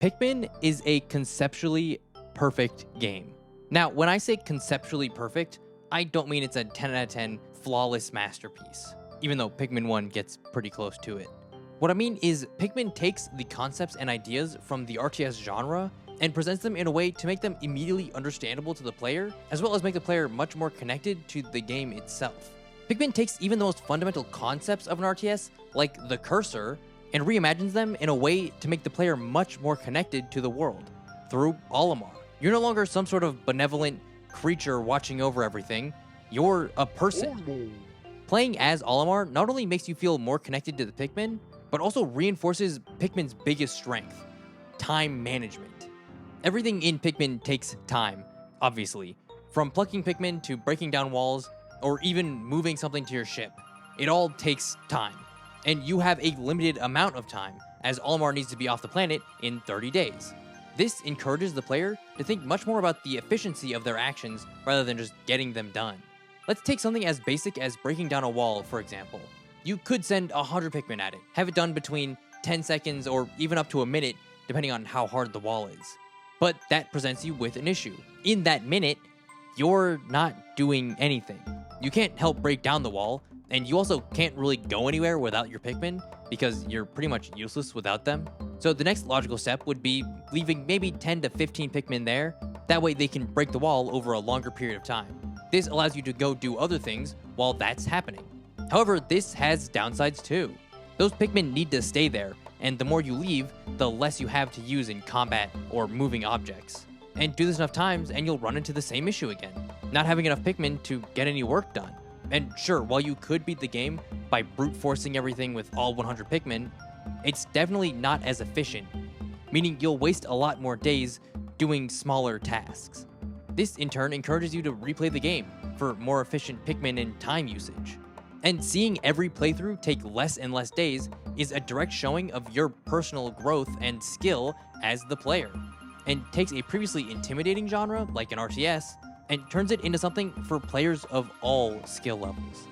Pikmin is a conceptually perfect game. Now, when I say conceptually perfect, I don't mean it's a 10 out of 10 flawless masterpiece, even though Pikmin 1 gets pretty close to it. What I mean is, Pikmin takes the concepts and ideas from the RTS genre and presents them in a way to make them immediately understandable to the player, as well as make the player much more connected to the game itself. Pikmin takes even the most fundamental concepts of an RTS, like the cursor, and reimagines them in a way to make the player much more connected to the world through Olimar. You're no longer some sort of benevolent creature watching over everything, you're a person. Playing as Olimar not only makes you feel more connected to the Pikmin, but also reinforces Pikmin's biggest strength, time management. Everything in Pikmin takes time, obviously. From plucking Pikmin to breaking down walls, or even moving something to your ship. It all takes time. And you have a limited amount of time, as Olimar needs to be off the planet in 30 days. This encourages the player to think much more about the efficiency of their actions rather than just getting them done. Let's take something as basic as breaking down a wall, for example. You could send 100 Pikmin at it, have it done between 10 seconds or even up to a minute, depending on how hard the wall is. But that presents you with an issue. In that minute, you're not doing anything. You can't help break down the wall, and you also can't really go anywhere without your Pikmin, because you're pretty much useless without them. So the next logical step would be leaving maybe 10 to 15 Pikmin there, that way they can break the wall over a longer period of time. This allows you to go do other things while that's happening. However, this has downsides too. Those Pikmin need to stay there, and the more you leave, the less you have to use in combat or moving objects. And do this enough times and you'll run into the same issue again, not having enough Pikmin to get any work done. And sure, while you could beat the game by brute forcing everything with all 100 Pikmin, it's definitely not as efficient, meaning you'll waste a lot more days doing smaller tasks. This in turn encourages you to replay the game for more efficient Pikmin and time usage. And seeing every playthrough take less and less days is a direct showing of your personal growth and skill as the player, and takes a previously intimidating genre like an RTS and turns it into something for players of all skill levels.